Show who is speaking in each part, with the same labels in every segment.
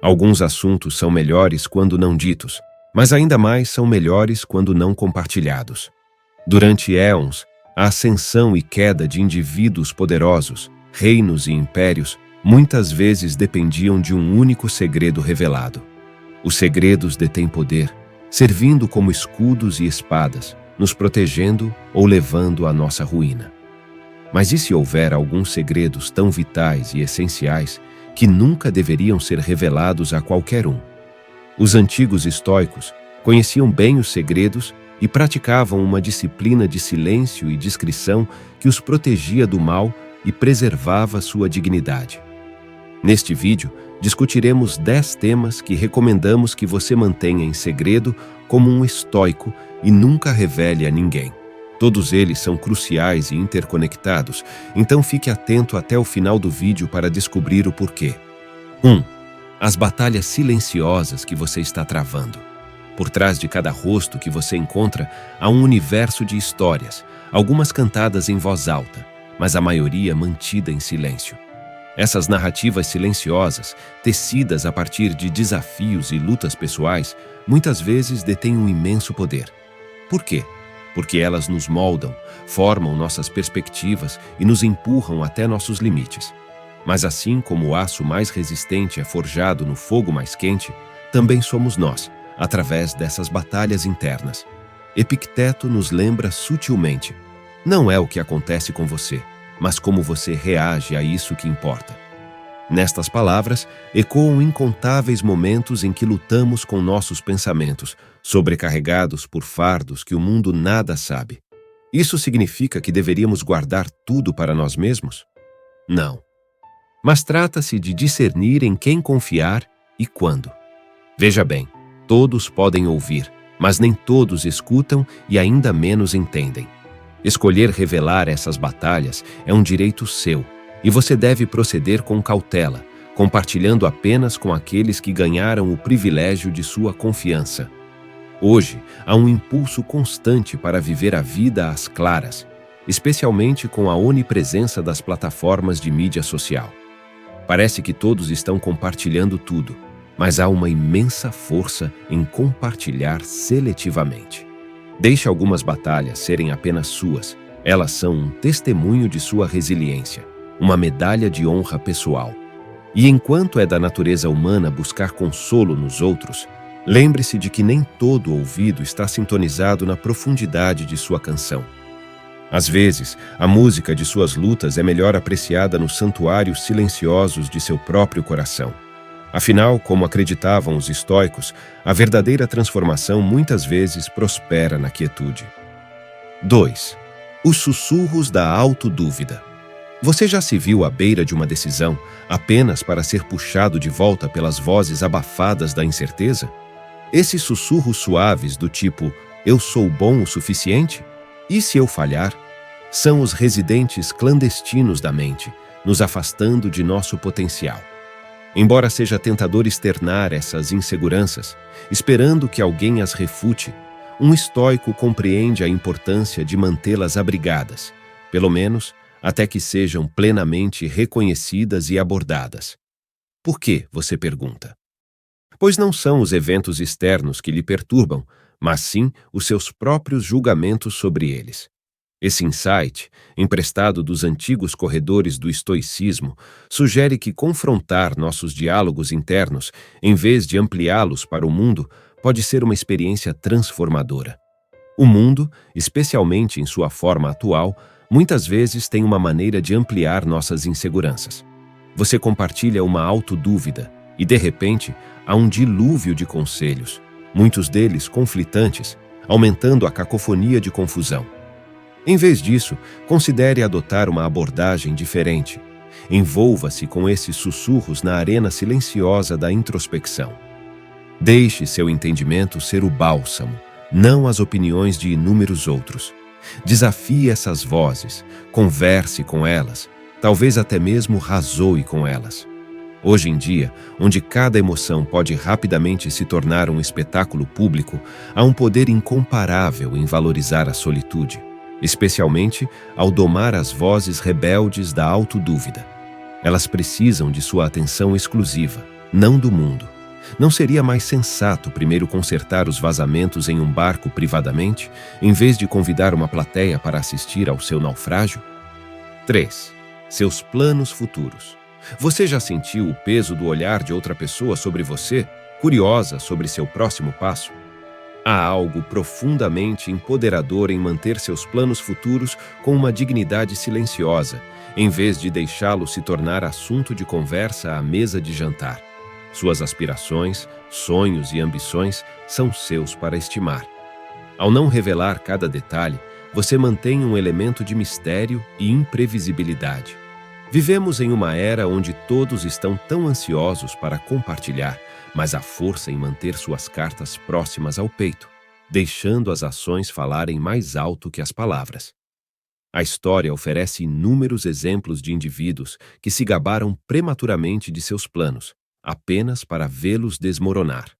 Speaker 1: Alguns assuntos são melhores quando não ditos, mas ainda mais são melhores quando não compartilhados. Durante éons, a ascensão e queda de indivíduos poderosos, reinos e impérios, muitas vezes dependiam de um único segredo revelado. Os segredos detêm poder, servindo como escudos e espadas, nos protegendo ou levando à nossa ruína. Mas e se houver alguns segredos tão vitais e essenciais que nunca deveriam ser revelados a qualquer um? Os antigos estoicos conheciam bem os segredos e praticavam uma disciplina de silêncio e discrição que os protegia do mal e preservava sua dignidade. Neste vídeo, discutiremos 10 temas que recomendamos que você mantenha em segredo como um estoico e nunca revele a ninguém. Todos eles são cruciais e interconectados, então fique atento até o final do vídeo para descobrir o porquê. 1. As batalhas silenciosas que você está travando. Por trás de cada rosto que você encontra, há um universo de histórias, algumas cantadas em voz alta, mas a maioria mantida em silêncio. Essas narrativas silenciosas, tecidas a partir de desafios e lutas pessoais, muitas vezes detêm um imenso poder. Por quê? Porque elas nos moldam, formam nossas perspectivas e nos empurram até nossos limites. Mas assim como o aço mais resistente é forjado no fogo mais quente, também somos nós, através dessas batalhas internas. Epicteto nos lembra sutilmente: não é o que acontece com você, mas como você reage a isso que importa. Nestas palavras, ecoam incontáveis momentos em que lutamos com nossos pensamentos, sobrecarregados por fardos que o mundo nada sabe. Isso significa que deveríamos guardar tudo para nós mesmos? Não. Mas trata-se de discernir em quem confiar e quando. Veja bem, todos podem ouvir, mas nem todos escutam e ainda menos entendem. Escolher revelar essas batalhas é um direito seu, e você deve proceder com cautela, compartilhando apenas com aqueles que ganharam o privilégio de sua confiança. Hoje, há um impulso constante para viver a vida às claras, especialmente com a onipresença das plataformas de mídia social. Parece que todos estão compartilhando tudo, mas há uma imensa força em compartilhar seletivamente. Deixe algumas batalhas serem apenas suas. Elas são um testemunho de sua resiliência, uma medalha de honra pessoal. E enquanto é da natureza humana buscar consolo nos outros, lembre-se de que nem todo ouvido está sintonizado na profundidade de sua canção. Às vezes, a música de suas lutas é melhor apreciada nos santuários silenciosos de seu próprio coração. Afinal, como acreditavam os estoicos, a verdadeira transformação muitas vezes prospera na quietude. 2. Os sussurros da autodúvida. Você já se viu à beira de uma decisão apenas para ser puxado de volta pelas vozes abafadas da incerteza? Esses sussurros suaves do tipo "eu sou bom o suficiente? E se eu falhar?" são os residentes clandestinos da mente, nos afastando de nosso potencial. Embora seja tentador externar essas inseguranças, esperando que alguém as refute, um estoico compreende a importância de mantê-las abrigadas, pelo menos até que sejam plenamente reconhecidas e abordadas. Por quê, você pergunta? Pois não são os eventos externos que lhe perturbam, mas sim os seus próprios julgamentos sobre eles. Esse insight, emprestado dos antigos corredores do estoicismo, sugere que confrontar nossos diálogos internos, em vez de ampliá-los para o mundo, pode ser uma experiência transformadora. O mundo, especialmente em sua forma atual, muitas vezes tem uma maneira de ampliar nossas inseguranças. Você compartilha uma autodúvida e, de repente, há um dilúvio de conselhos, muitos deles conflitantes, aumentando a cacofonia de confusão. Em vez disso, considere adotar uma abordagem diferente. Envolva-se com esses sussurros na arena silenciosa da introspecção. Deixe seu entendimento ser o bálsamo, não as opiniões de inúmeros outros. Desafie essas vozes, converse com elas, talvez até mesmo razoe com elas. Hoje em dia, onde cada emoção pode rapidamente se tornar um espetáculo público, há um poder incomparável em valorizar a solitude, especialmente ao domar as vozes rebeldes da autodúvida. Elas precisam de sua atenção exclusiva, não do mundo. Não seria mais sensato primeiro consertar os vazamentos em um barco privadamente, em vez de convidar uma plateia para assistir ao seu naufrágio? 3. Seus planos futuros. Você já sentiu o peso do olhar de outra pessoa sobre você, curiosa sobre seu próximo passo? Há algo profundamente empoderador em manter seus planos futuros com uma dignidade silenciosa, em vez de deixá-los se tornar assunto de conversa à mesa de jantar. Suas aspirações, sonhos e ambições são seus para estimar. Ao não revelar cada detalhe, você mantém um elemento de mistério e imprevisibilidade. Vivemos em uma era onde todos estão tão ansiosos para compartilhar, mas há força em manter suas cartas próximas ao peito, deixando as ações falarem mais alto que as palavras. A história oferece inúmeros exemplos de indivíduos que se gabaram prematuramente de seus planos, apenas para vê-los desmoronar.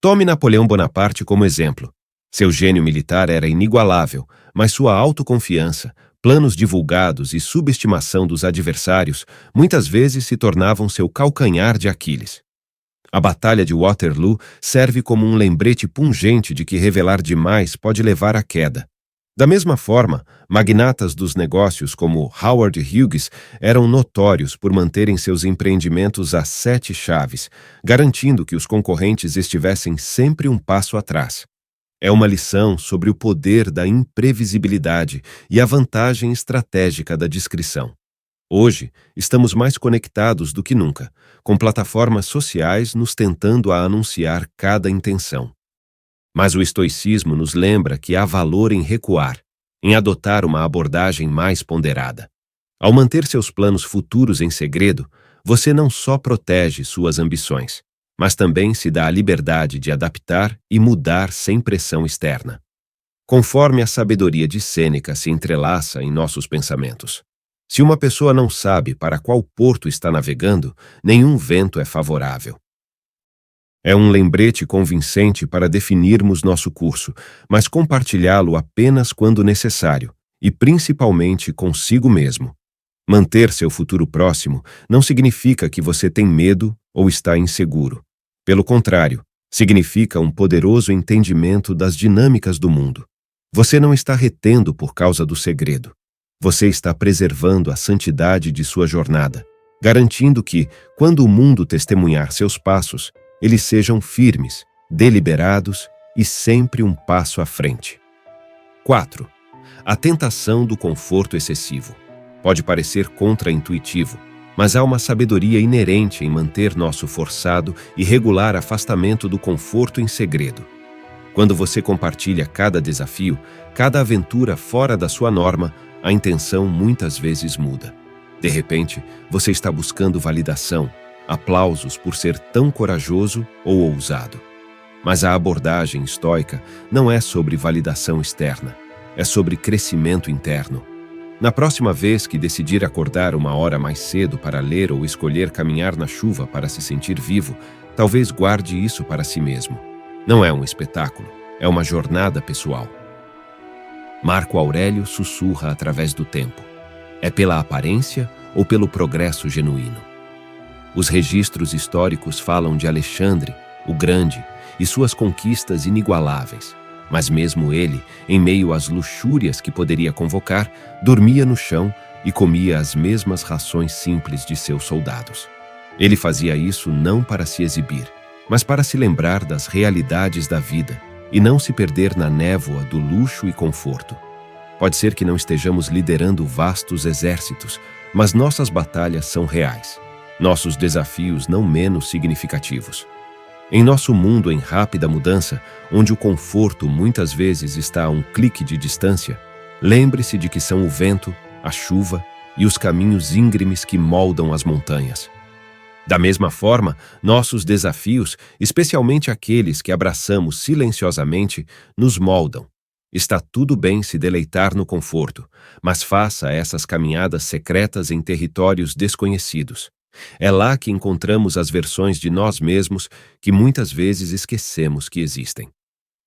Speaker 1: Tome Napoleão Bonaparte como exemplo. Seu gênio militar era inigualável, mas sua autoconfiança, planos divulgados e subestimação dos adversários muitas vezes se tornavam seu calcanhar de Aquiles. A Batalha de Waterloo serve como um lembrete pungente de que revelar demais pode levar à queda. Da mesma forma, magnatas dos negócios como Howard Hughes eram notórios por manterem seus empreendimentos a 7 chaves, garantindo que os concorrentes estivessem sempre um passo atrás. É uma lição sobre o poder da imprevisibilidade e a vantagem estratégica da discrição. Hoje, estamos mais conectados do que nunca, com plataformas sociais nos tentando a anunciar cada intenção. Mas o estoicismo nos lembra que há valor em recuar, em adotar uma abordagem mais ponderada. Ao manter seus planos futuros em segredo, você não só protege suas ambições, mas também se dá a liberdade de adaptar e mudar sem pressão externa. Conforme a sabedoria de Sêneca se entrelaça em nossos pensamentos. Se uma pessoa não sabe para qual porto está navegando, nenhum vento é favorável. É um lembrete convincente para definirmos nosso curso, mas compartilhá-lo apenas quando necessário, e principalmente consigo mesmo. Manter seu futuro próximo não significa que você tem medo ou está inseguro. Pelo contrário, significa um poderoso entendimento das dinâmicas do mundo. Você não está retendo por causa do segredo. Você está preservando a santidade de sua jornada, garantindo que, quando o mundo testemunhar seus passos, eles sejam firmes, deliberados e sempre um passo à frente. 4. A tentação do conforto excessivo. Pode parecer contraintuitivo, mas há uma sabedoria inerente em manter nosso forçado e regular afastamento do conforto em segredo. Quando você compartilha cada desafio, cada aventura fora da sua norma, a intenção muitas vezes muda. De repente, você está buscando validação, aplausos por ser tão corajoso ou ousado. Mas a abordagem estoica não é sobre validação externa, é sobre crescimento interno. Na próxima vez que decidir acordar uma hora mais cedo para ler ou escolher caminhar na chuva para se sentir vivo, talvez guarde isso para si mesmo. Não é um espetáculo, é uma jornada pessoal. Marco Aurélio sussurra através do tempo. É pela aparência ou pelo progresso genuíno? Os registros históricos falam de Alexandre, o Grande, e suas conquistas inigualáveis. Mas mesmo ele, em meio às luxúrias que poderia convocar, dormia no chão e comia as mesmas rações simples de seus soldados. Ele fazia isso não para se exibir, mas para se lembrar das realidades da vida e não se perder na névoa do luxo e conforto. Pode ser que não estejamos liderando vastos exércitos, mas nossas batalhas são reais. Nossos desafios não menos significativos. Em nosso mundo em rápida mudança, onde o conforto muitas vezes está a um clique de distância, lembre-se de que são o vento, a chuva e os caminhos íngremes que moldam as montanhas. Da mesma forma, nossos desafios, especialmente aqueles que abraçamos silenciosamente, nos moldam. Está tudo bem se deleitar no conforto, mas faça essas caminhadas secretas em territórios desconhecidos. É lá que encontramos as versões de nós mesmos que muitas vezes esquecemos que existem.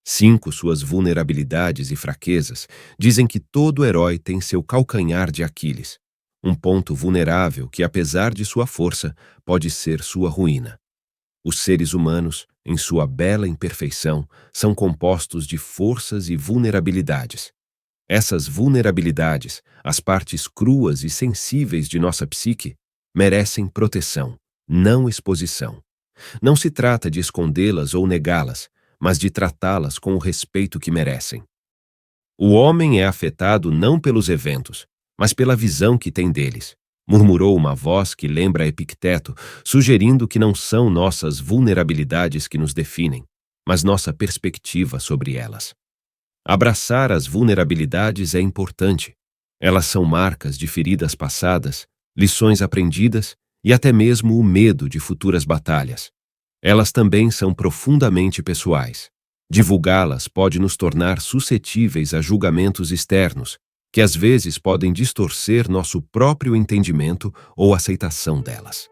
Speaker 1: 5. Suas vulnerabilidades e fraquezas dizem que todo herói tem seu calcanhar de Aquiles, um ponto vulnerável que, apesar de sua força, pode ser sua ruína. Os seres humanos, em sua bela imperfeição, são compostos de forças e vulnerabilidades. Essas vulnerabilidades, as partes cruas e sensíveis de nossa psique, merecem proteção, não exposição. Não se trata de escondê-las ou negá-las, mas de tratá-las com o respeito que merecem. O homem é afetado não pelos eventos, mas pela visão que tem deles, murmurou uma voz que lembra Epicteto, sugerindo que não são nossas vulnerabilidades que nos definem, mas nossa perspectiva sobre elas. Abraçar as vulnerabilidades é importante. Elas são marcas de feridas passadas, lições aprendidas e até mesmo o medo de futuras batalhas. Elas também são profundamente pessoais. Divulgá-las pode nos tornar suscetíveis a julgamentos externos, que às vezes podem distorcer nosso próprio entendimento ou aceitação delas.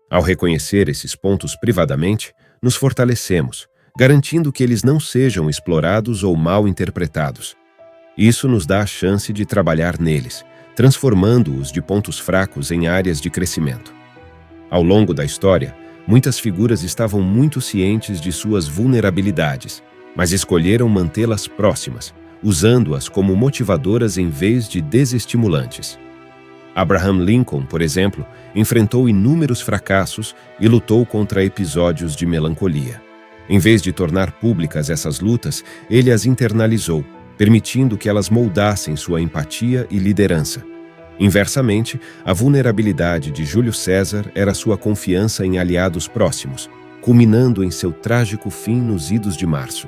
Speaker 1: Ao reconhecer esses pontos privadamente, nos fortalecemos, garantindo que eles não sejam explorados ou mal interpretados. Isso nos dá a chance de trabalhar neles, transformando-os de pontos fracos em áreas de crescimento. Ao longo da história, muitas figuras estavam muito cientes de suas vulnerabilidades, mas escolheram mantê-las próximas, usando-as como motivadoras em vez de desestimulantes. Abraham Lincoln, por exemplo, enfrentou inúmeros fracassos e lutou contra episódios de melancolia. Em vez de tornar públicas essas lutas, ele as internalizou, permitindo que elas moldassem sua empatia e liderança. Inversamente, a vulnerabilidade de Júlio César era sua confiança em aliados próximos, culminando em seu trágico fim nos Idos de Março.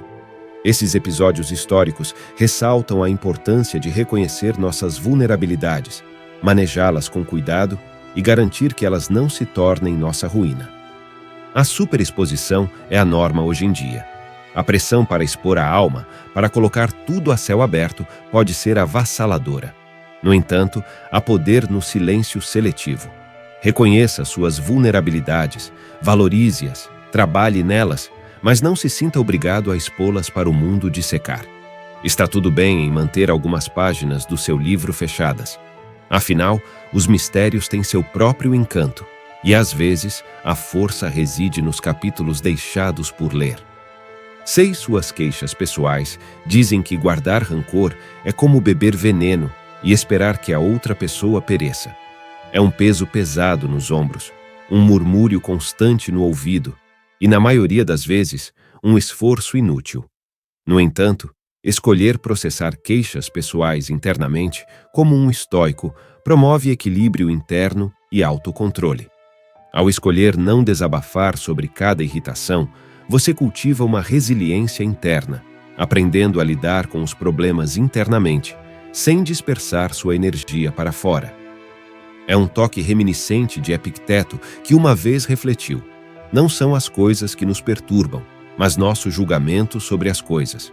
Speaker 1: Esses episódios históricos ressaltam a importância de reconhecer nossas vulnerabilidades, manejá-las com cuidado e garantir que elas não se tornem nossa ruína. A superexposição é a norma hoje em dia. A pressão para expor a alma, para colocar tudo a céu aberto, pode ser avassaladora. No entanto, há poder no silêncio seletivo. Reconheça suas vulnerabilidades, valorize-as, trabalhe nelas, mas não se sinta obrigado a expô-las para o mundo dissecar. Está tudo bem em manter algumas páginas do seu livro fechadas. Afinal, os mistérios têm seu próprio encanto, e às vezes a força reside nos capítulos deixados por ler. Sei suas queixas pessoais dizem que guardar rancor é como beber veneno e esperar que a outra pessoa pereça. É um peso pesado nos ombros, um murmúrio constante no ouvido e, na maioria das vezes, um esforço inútil. No entanto, escolher processar queixas pessoais internamente, como um estoico, promove equilíbrio interno e autocontrole. Ao escolher não desabafar sobre cada irritação, você cultiva uma resiliência interna, aprendendo a lidar com os problemas internamente, sem dispersar sua energia para fora. É um toque reminiscente de Epicteto que uma vez refletiu: não são as coisas que nos perturbam, mas nosso julgamento sobre as coisas.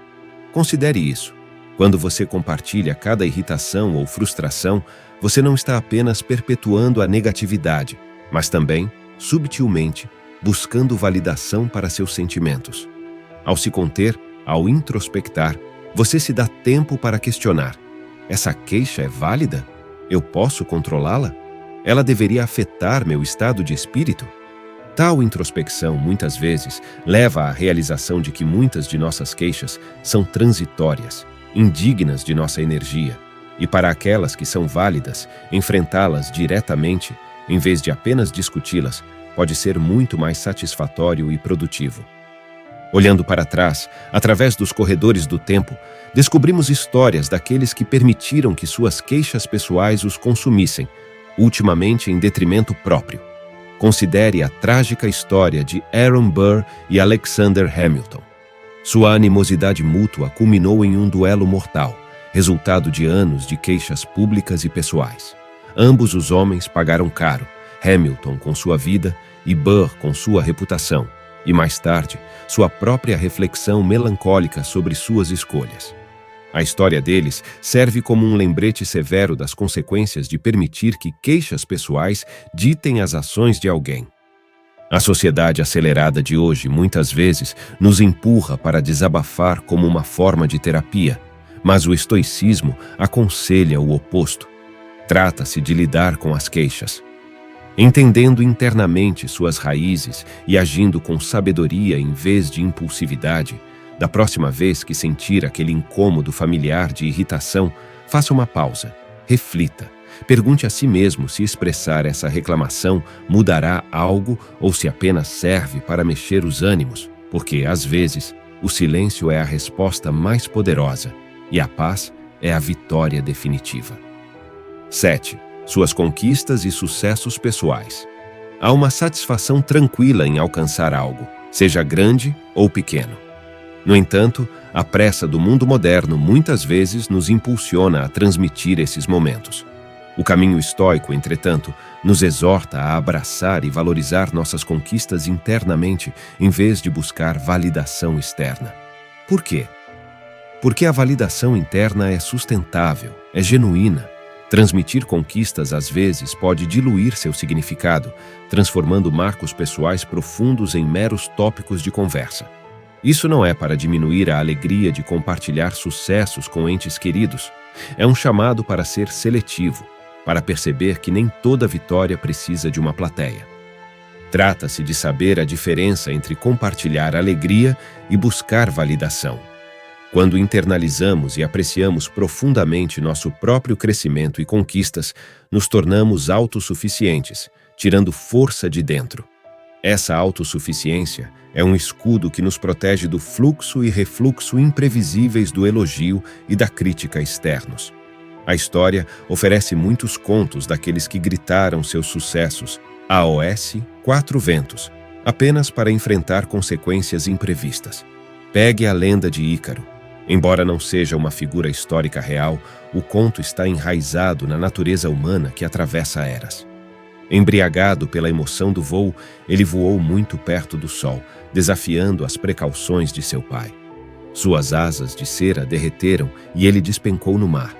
Speaker 1: Considere isso. Quando você compartilha cada irritação ou frustração, você não está apenas perpetuando a negatividade, mas também, subtilmente, buscando validação para seus sentimentos. Ao se conter, ao introspectar, você se dá tempo para questionar: essa queixa é válida? Eu posso controlá-la? Ela deveria afetar meu estado de espírito? Tal introspecção, muitas vezes, leva à realização de que muitas de nossas queixas são transitórias, indignas de nossa energia, e para aquelas que são válidas, enfrentá-las diretamente, em vez de apenas discuti-las, pode ser muito mais satisfatório e produtivo. Olhando para trás, através dos corredores do tempo, descobrimos histórias daqueles que permitiram que suas queixas pessoais os consumissem, ultimamente em detrimento próprio. Considere a trágica história de Aaron Burr e Alexander Hamilton. Sua animosidade mútua culminou em um duelo mortal, resultado de anos de queixas públicas e pessoais. Ambos os homens pagaram caro, Hamilton com sua vida e Burr com sua reputação, e mais tarde, sua própria reflexão melancólica sobre suas escolhas. A história deles serve como um lembrete severo das consequências de permitir que queixas pessoais ditem as ações de alguém. A sociedade acelerada de hoje muitas vezes nos empurra para desabafar como uma forma de terapia, mas o estoicismo aconselha o oposto. Trata-se de lidar com as queixas. Entendendo internamente suas raízes e agindo com sabedoria em vez de impulsividade, da próxima vez que sentir aquele incômodo familiar de irritação, faça uma pausa, reflita, pergunte a si mesmo se expressar essa reclamação mudará algo ou se apenas serve para mexer os ânimos, porque, às vezes, o silêncio é a resposta mais poderosa e a paz é a vitória definitiva. 7. Suas conquistas e sucessos pessoais. Há uma satisfação tranquila em alcançar algo, seja grande ou pequeno. No entanto, a pressa do mundo moderno muitas vezes nos impulsiona a transmitir esses momentos. O caminho estoico, entretanto, nos exorta a abraçar e valorizar nossas conquistas internamente em vez de buscar validação externa. Por quê? Porque a validação interna é sustentável, é genuína. Transmitir conquistas às vezes pode diluir seu significado, transformando marcos pessoais profundos em meros tópicos de conversa. Isso não é para diminuir a alegria de compartilhar sucessos com entes queridos. É um chamado para ser seletivo, para perceber que nem toda vitória precisa de uma plateia. Trata-se de saber a diferença entre compartilhar alegria e buscar validação. Quando internalizamos e apreciamos profundamente nosso próprio crescimento e conquistas, nos tornamos autossuficientes, tirando força de dentro. Essa autossuficiência é um escudo que nos protege do fluxo e refluxo imprevisíveis do elogio e da crítica externos. A história oferece muitos contos daqueles que gritaram seus sucessos, AOS 4 ventos, apenas para enfrentar consequências imprevistas. Pegue a lenda de Ícaro. Embora não seja uma figura histórica real, o conto está enraizado na natureza humana que atravessa eras. Embriagado pela emoção do voo, ele voou muito perto do sol, desafiando as precauções de seu pai. Suas asas de cera derreteram e ele despencou no mar.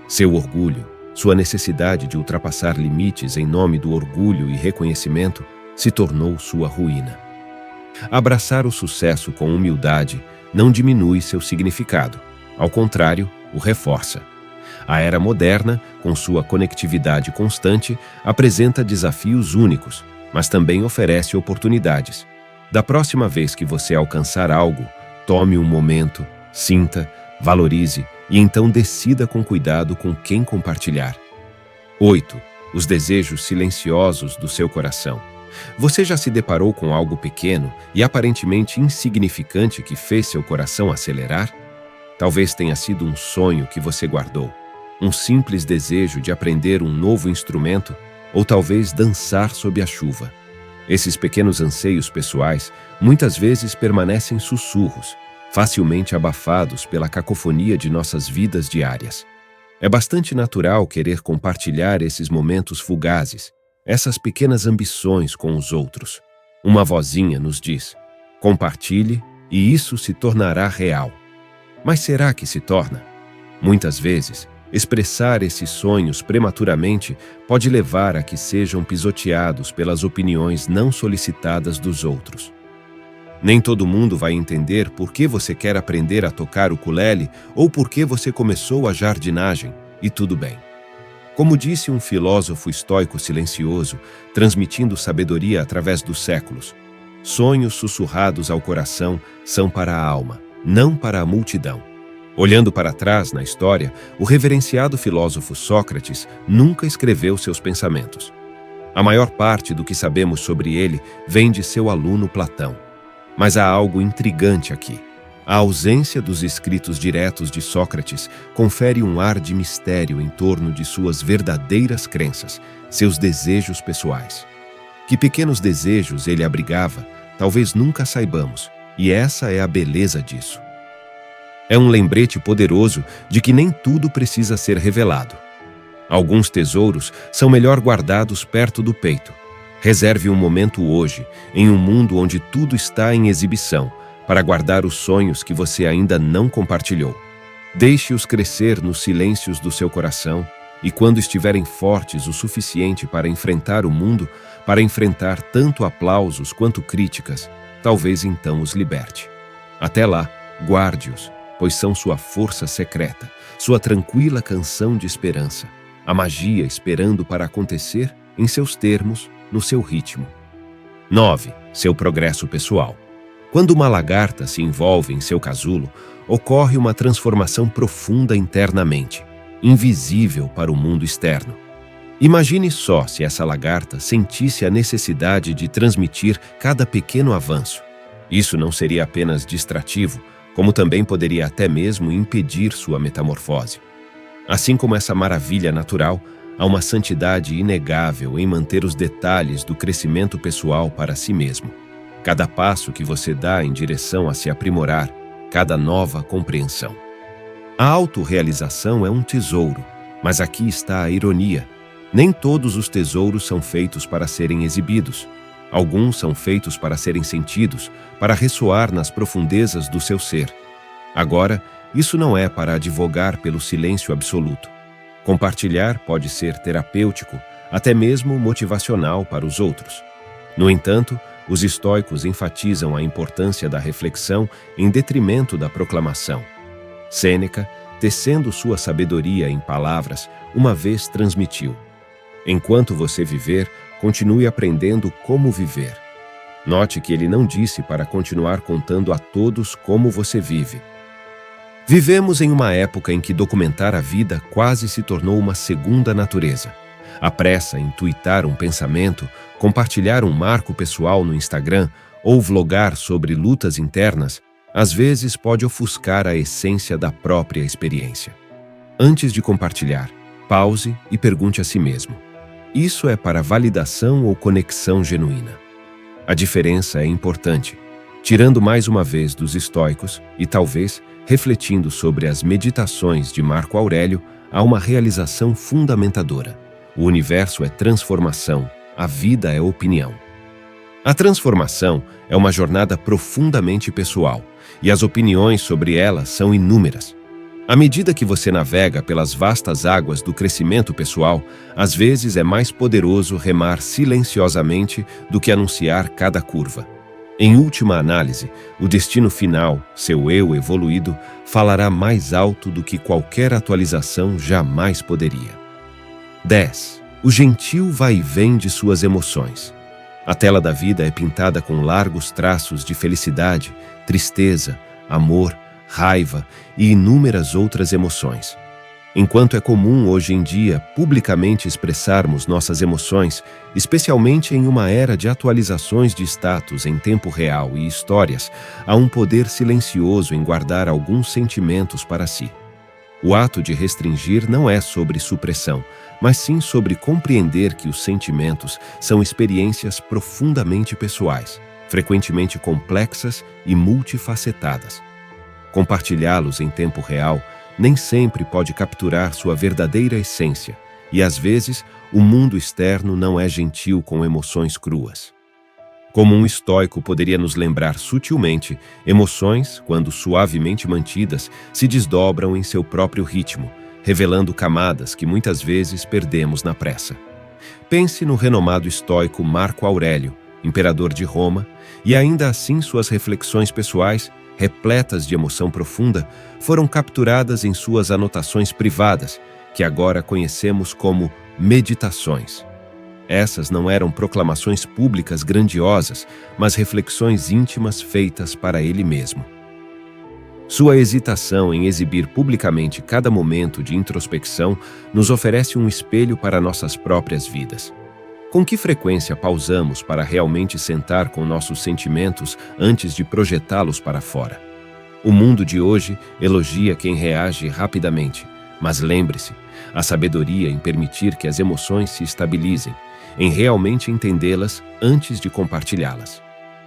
Speaker 1: Seu orgulho, sua necessidade de ultrapassar limites em nome do orgulho e reconhecimento, se tornou sua ruína. Abraçar o sucesso com humildade não diminui seu significado, ao contrário, o reforça. A era moderna, com sua conectividade constante, apresenta desafios únicos, mas também oferece oportunidades. Da próxima vez que você alcançar algo, tome um momento, sinta, valorize e então decida com cuidado com quem compartilhar. 8. Os desejos silenciosos do seu coração. Você já se deparou com algo pequeno e aparentemente insignificante que fez seu coração acelerar? Talvez tenha sido um sonho que você guardou, um simples desejo de aprender um novo instrumento ou talvez dançar sob a chuva. Esses pequenos anseios pessoais muitas vezes permanecem sussurros, facilmente abafados pela cacofonia de nossas vidas diárias. É bastante natural querer compartilhar esses momentos fugazes, essas pequenas ambições com os outros. Uma vozinha nos diz: compartilhe e isso se tornará real. Mas será que se torna? Muitas vezes, expressar esses sonhos prematuramente pode levar a que sejam pisoteados pelas opiniões não solicitadas dos outros. Nem todo mundo vai entender por que você quer aprender a tocar o ukulele ou por que você começou a jardinagem, e tudo bem. Como disse um filósofo estoico silencioso, transmitindo sabedoria através dos séculos, sonhos sussurrados ao coração são para a alma, não para a multidão. Olhando para trás na história, o reverenciado filósofo Sócrates nunca escreveu seus pensamentos. A maior parte do que sabemos sobre ele vem de seu aluno Platão. Mas há algo intrigante aqui. A ausência dos escritos diretos de Sócrates confere um ar de mistério em torno de suas verdadeiras crenças, seus desejos pessoais. Que pequenos desejos ele abrigava, talvez nunca saibamos, e essa é a beleza disso. É um lembrete poderoso de que nem tudo precisa ser revelado. Alguns tesouros são melhor guardados perto do peito. Reserve um momento hoje, em um mundo onde tudo está em exibição, para guardar os sonhos que você ainda não compartilhou. Deixe-os crescer nos silêncios do seu coração e, quando estiverem fortes o suficiente para enfrentar o mundo, para enfrentar tanto aplausos quanto críticas, talvez então os liberte. Até lá, guarde-os, pois são sua força secreta, sua tranquila canção de esperança, a magia esperando para acontecer em seus termos, no seu ritmo. 9. Seu progresso pessoal. Quando uma lagarta se envolve em seu casulo, ocorre uma transformação profunda internamente, invisível para o mundo externo. Imagine só se essa lagarta sentisse a necessidade de transmitir cada pequeno avanço. Isso não seria apenas distrativo, como também poderia até mesmo impedir sua metamorfose. Assim como essa maravilha natural, há uma santidade inegável em manter os detalhes do crescimento pessoal para si mesmo. Cada passo que você dá em direção a se aprimorar, cada nova compreensão. A autorrealização é um tesouro, mas aqui está a ironia. Nem todos os tesouros são feitos para serem exibidos. Alguns são feitos para serem sentidos, para ressoar nas profundezas do seu ser. Agora, isso não é para advogar pelo silêncio absoluto. Compartilhar pode ser terapêutico, até mesmo motivacional para os outros. No entanto, os estoicos enfatizam a importância da reflexão em detrimento da proclamação. Sêneca, tecendo sua sabedoria em palavras, uma vez transmitiu: enquanto você viver, continue aprendendo como viver. Note que ele não disse para continuar contando a todos como você vive. Vivemos em uma época em que documentar a vida quase se tornou uma segunda natureza. A pressa em tuitar um pensamento, compartilhar um marco pessoal no Instagram ou vlogar sobre lutas internas, às vezes pode ofuscar a essência da própria experiência. Antes de compartilhar, pause e pergunte a si mesmo: isso é para validação ou conexão genuína? A diferença é importante. Tirando mais uma vez dos estoicos e talvez refletindo sobre as meditações de Marco Aurélio, há uma realização fundamentadora. O universo é transformação, a vida é opinião. A transformação é uma jornada profundamente pessoal, e as opiniões sobre ela são inúmeras. À medida que você navega pelas vastas águas do crescimento pessoal, às vezes é mais poderoso remar silenciosamente do que anunciar cada curva. Em última análise, o destino final, seu eu evoluído, falará mais alto do que qualquer atualização jamais poderia. 10. O gentil vai e vem de suas emoções. A tela da vida é pintada com largos traços de felicidade, tristeza, amor, raiva e inúmeras outras emoções. Enquanto é comum hoje em dia publicamente expressarmos nossas emoções, especialmente em uma era de atualizações de status em tempo real e histórias, há um poder silencioso em guardar alguns sentimentos para si. O ato de restringir não é sobre supressão, mas sim sobre compreender que os sentimentos são experiências profundamente pessoais, frequentemente complexas e multifacetadas. Compartilhá-los em tempo real nem sempre pode capturar sua verdadeira essência, e às vezes o mundo externo não é gentil com emoções cruas. Como um estoico poderia nos lembrar sutilmente, emoções, quando suavemente mantidas, se desdobram em seu próprio ritmo, revelando camadas que muitas vezes perdemos na pressa. Pense no renomado estoico Marco Aurélio, imperador de Roma, e ainda assim suas reflexões pessoais, repletas de emoção profunda, foram capturadas em suas anotações privadas, que agora conhecemos como meditações. Essas não eram proclamações públicas grandiosas, mas reflexões íntimas feitas para ele mesmo. Sua hesitação em exibir publicamente cada momento de introspecção nos oferece um espelho para nossas próprias vidas. Com que frequência pausamos para realmente sentar com nossos sentimentos antes de projetá-los para fora? O mundo de hoje elogia quem reage rapidamente, mas lembre-se, a sabedoria em permitir que as emoções se estabilizem, em realmente entendê-las antes de compartilhá-las.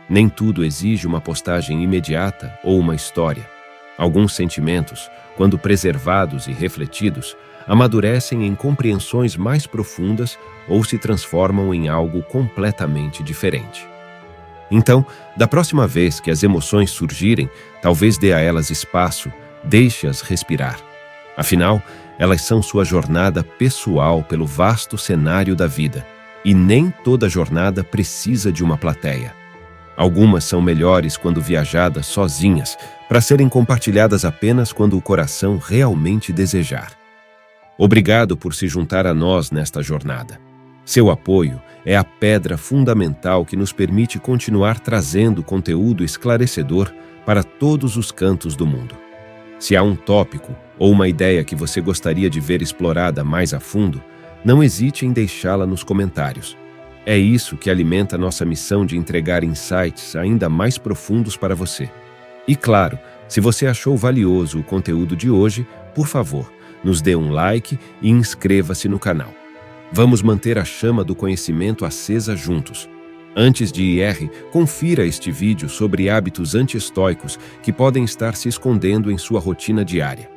Speaker 1: Nem tudo exige uma postagem imediata ou uma história. Alguns sentimentos, quando preservados e refletidos, amadurecem em compreensões mais profundas ou se transformam em algo completamente diferente. Então, da próxima vez que as emoções surgirem, talvez dê a elas espaço, deixe-as respirar. Afinal, elas são sua jornada pessoal pelo vasto cenário da vida, e nem toda jornada precisa de uma plateia. Algumas são melhores quando viajadas sozinhas, para serem compartilhadas apenas quando o coração realmente desejar. Obrigado por se juntar a nós nesta jornada. Seu apoio é a pedra fundamental que nos permite continuar trazendo conteúdo esclarecedor para todos os cantos do mundo. Se há um tópico ou uma ideia que você gostaria de ver explorada mais a fundo, não hesite em deixá-la nos comentários. É isso que alimenta nossa missão de entregar insights ainda mais profundos para você. E claro, se você achou valioso o conteúdo de hoje, por favor, nos dê um like e inscreva-se no canal. Vamos manter a chama do conhecimento acesa juntos. Antes de ir, confira este vídeo sobre hábitos anti-estoicos que podem estar se escondendo em sua rotina diária.